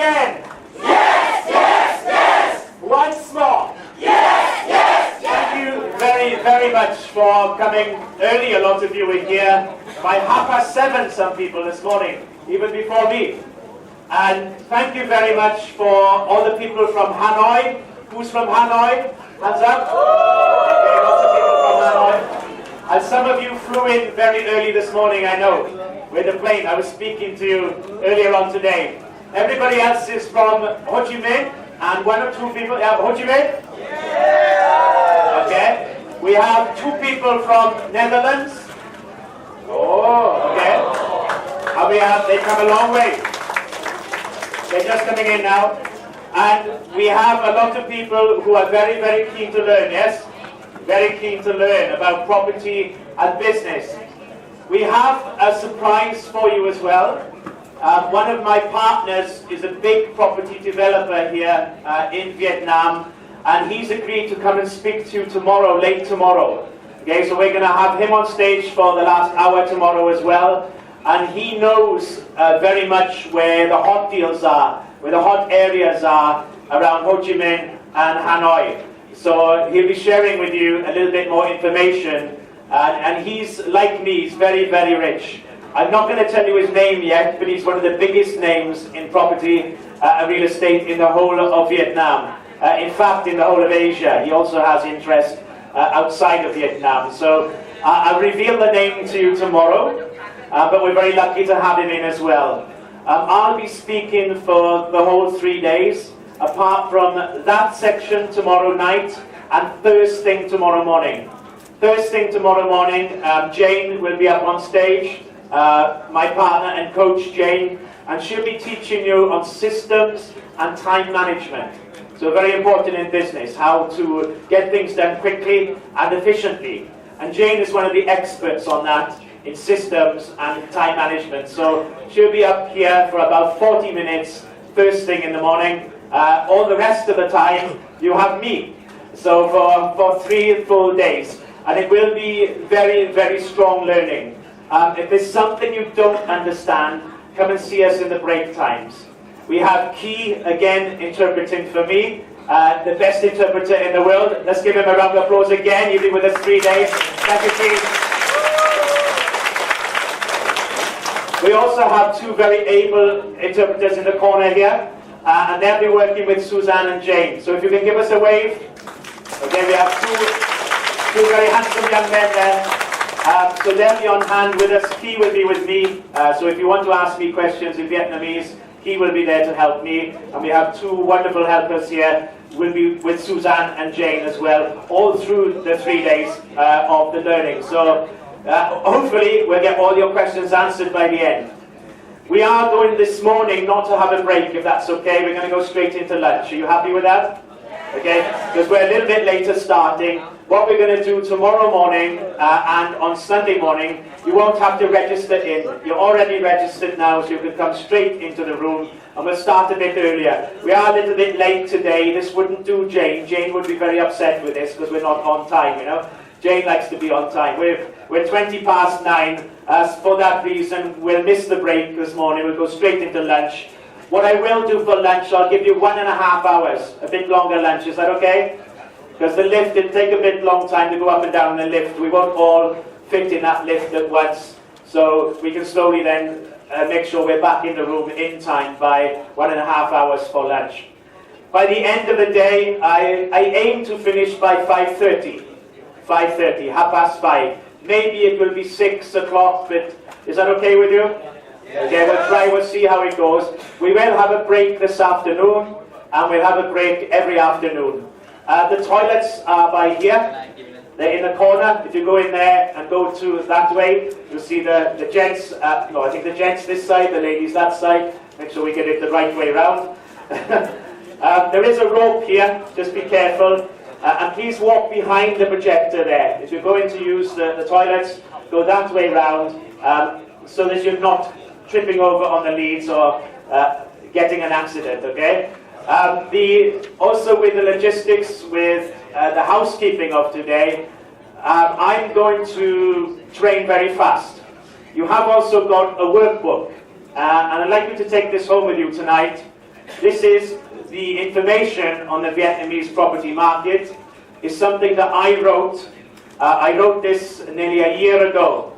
again? Yes, yes, yes! Once more. Yes, yes, yes! Thank you very, very much for coming early. A lot of you were here by 7:30, some people this morning, even before me. And thank you very much for all the people from Hanoi. Who's from Hanoi? Hands up. Okay, lots of people from Hanoi. And some of you flew in very early this morning, I know, with the plane. I was speaking to you earlier on today. Everybody else is from Ho Chi Minh, and one or two people, Ho Chi Minh? Yeah. Okay. We have two people from Netherlands. Oh, okay. And they come a long way. They're just coming in now. And we have a lot of people who are very, very keen to learn, yes? Very keen to learn about property and business. We have a surprise for you as well. One of my partners is a big property developer here in Vietnam, and he's agreed to come and speak to you tomorrow, late tomorrow. Okay, so we're going to have him on stage for the last hour tomorrow as well. And he knows very much where the hot deals are, where the hot areas are around Ho Chi Minh and Hanoi. So he'll be sharing with you a little bit more information. And he's, like me, he's very, very rich. I'm not going to tell you his name yet, but he's one of the biggest names in property and real estate in the whole of Vietnam. In fact, in the whole of Asia. He also has interest outside of Vietnam. So I'll reveal the name to you tomorrow. But we're very lucky to have him in as well. I'll be speaking for the whole 3 days, apart from that section tomorrow night and first thing tomorrow morning. First thing tomorrow morning, Jane will be up on stage, my partner and coach Jane, and she'll be teaching you on systems and time management. So very important in business, how to get things done quickly and efficiently. And Jane is one of the experts on that, in systems and time management. So she'll be up here for about 40 minutes, first thing in the morning. All the rest of the time, you have me. So for 3 full days. And it will be very, very strong learning. If there's something you don't understand, come and see us in the break times. We have Key, again, interpreting for me. The best interpreter in the world. Let's give him a round of applause again. You'll be with us 3 days. Thank you, Key. We also have two very able interpreters in the corner here, and they'll be working with Suzanne and Jane. So if you can give us a wave. Okay, we have two very handsome young men there. So they'll be on hand with us. Key will be with me. So if you want to ask me questions in Vietnamese, he will be there to help me. And we have two wonderful helpers here. We'll be with Suzanne and Jane as well, all through the 3 days of the learning. So hopefully we'll get all your questions answered by the end. We are going this morning not to have a break, if that's okay. We're going to go straight into lunch. Are you happy with that? Okay, because we're a little bit later starting. What we're going to do tomorrow morning and on Sunday morning, you won't have to register in. You're already registered now, so you can come straight into the room, and we'll start a bit earlier. We are a little bit late today. This wouldn't do Jane. Jane would be very upset with this because we're not on time, you know. Jane likes to be on time. We're 20 past 9. For that reason, we'll miss the break this morning. We'll go straight into lunch. What I will do for lunch, I'll give you 1.5 hours, a bit longer lunch. Is that okay? Because the lift, it'll take a bit long time to go up and down the lift. We won't all fit in that lift at once. So we can slowly then make sure we're back in the room in time by 1.5 hours for lunch. By the end of the day, I aim to finish by 5:30. 5:30, 5:30. Maybe it will be 6 o'clock, but is that okay with you? Okay, we'll see how it goes. We will have a break this afternoon, and we'll have a break every afternoon. The toilets are by here. They're in the corner. If you go in there and go to that way, you'll see the gents, no, I think the gents this side, the ladies that side. Make sure we get it the right way round. There is a rope here, just be careful. And please walk behind the projector there. If you're going to use the toilets, go that way round, so that you're not tripping over on the leads or getting an accident, okay? Also with the logistics, with the housekeeping of today, I'm going to train very fast. You have also got a workbook, and I'd like you to take this home with you tonight. This is the information on the Vietnamese property market. It's something that I wrote. I wrote this nearly a year ago.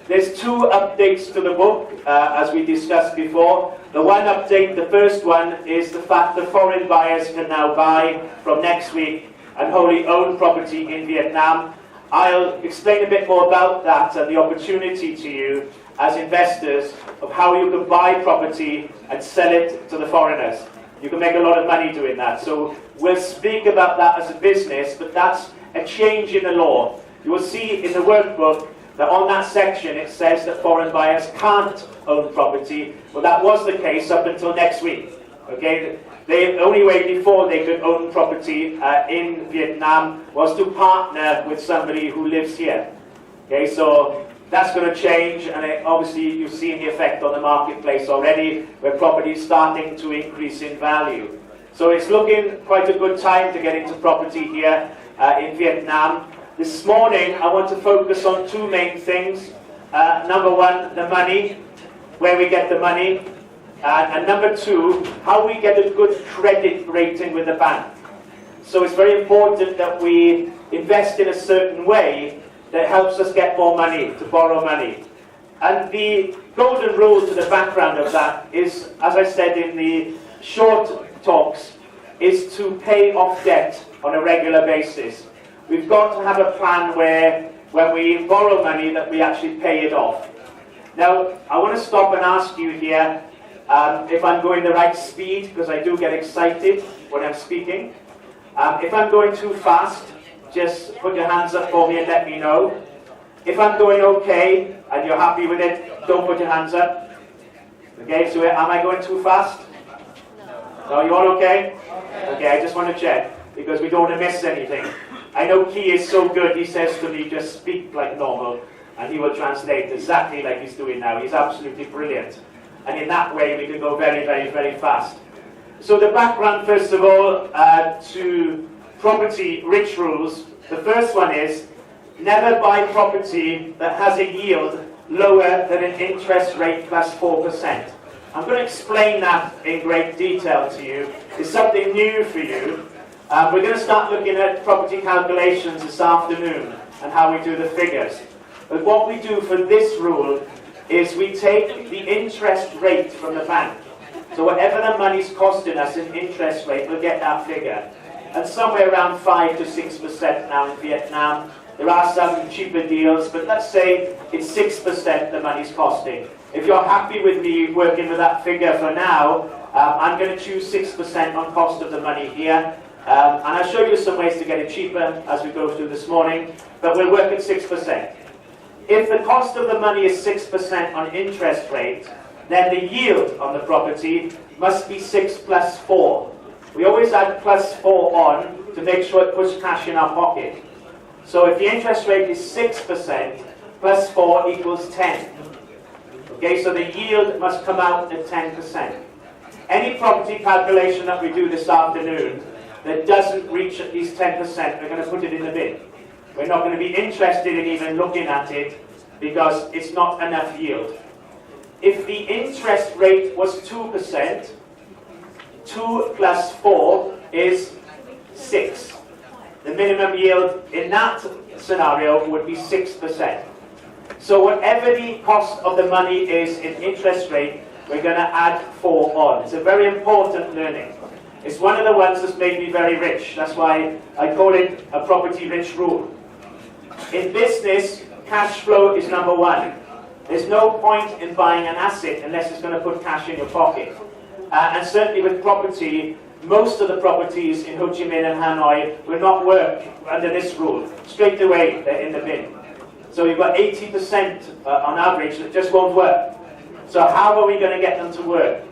There's two updates to the book, as we discussed before. The one update, the first one, is the fact that foreign buyers can now buy from next week and wholly own property in Vietnam. I'll explain a bit more about that and the opportunity to you as investors of how you can buy property and sell it to the foreigners. You can make a lot of money doing that. So we'll speak about that as a business, but that's a change in the law. You will see in the workbook that on that section it says that foreign buyers can't own property. Well, that was the case up until next week. Okay, the only way before they could own property in Vietnam was to partner with somebody who lives here. Okay, so that's going to change, and obviously you've seen the effect on the marketplace already, where property is starting to increase in value. So it's looking quite a good time to get into property here in Vietnam. This morning I want to focus on two main things. Number one, the money, where we get the money. And number two, how we get a good credit rating with the bank. So it's very important that we invest in a certain way that helps us get more money, to borrow money. And the golden rule to the background of that is, as I said in the short talks, is to pay off debt on a regular basis. We've got to have a plan where when we borrow money that we actually pay it off. Now, I want to stop and ask you here, if I'm going the right speed, because I do get excited when I'm speaking. If I'm going too fast, just put your hands up for me and let me know. If I'm going okay and you're happy with it, don't put your hands up. Okay, so am I going too fast? No, you all okay? Okay, I just want to check, because we don't want to miss anything. I know Key is so good, he says to me, just speak like normal, and he will translate exactly like he's doing now. He's absolutely brilliant. And in that way, we can go very, very, very fast. So the background, first of all, to property rich rules. The first one is, never buy property that has a yield lower than an interest rate plus 4%. I'm going to explain that in great detail to you. It's something new for you. We're going to start looking at property calculations this afternoon and how we do the figures. But what we do for this rule is we take the interest rate from the bank. So whatever the money's costing us in interest rate, we'll get that figure. And somewhere around 5 to 6% now in Vietnam. There are some cheaper deals, but let's say it's 6% the money's costing. If you're happy with me working with that figure for now, I'm going to choose 6% on cost of the money here. And I'll show you some ways to get it cheaper as we go through this morning, but we'll work at 6%. If the cost of the money is 6% on interest rate, then the yield on the property must be 6 plus 4. We always add plus 4 on to make sure it puts cash in our pocket. So if the interest rate is 6%, plus 4 equals 10. Okay, so the yield must come out at 10%. Any property calculation that we do this afternoon that doesn't reach at least 10%, we're going to put it in the bin. We're not going to be interested in even looking at it because it's not enough yield. If the interest rate was 2%, 2 plus 4 is 6. The minimum yield in that scenario would be 6%. So whatever the cost of the money is in interest rate, we're going to add 4 on. It's a very important learning. It's one of the ones that's made me very rich. That's why I call it a property rich rule. In business, cash flow is number one. There's no point in buying an asset unless it's going to put cash in your pocket. And certainly with property, most of the properties in Ho Chi Minh and Hanoi will not work under this rule. Straight away, they're in the bin. So you've got 80% on average that just won't work. So how are we going to get them to work?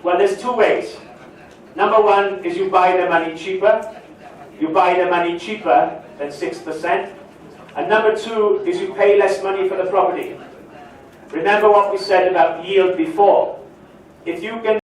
Well, there's two ways. Number one is you buy the money cheaper. You buy the money cheaper than 6%. And number two is you pay less money for the property. Remember what we said about yield before. If you can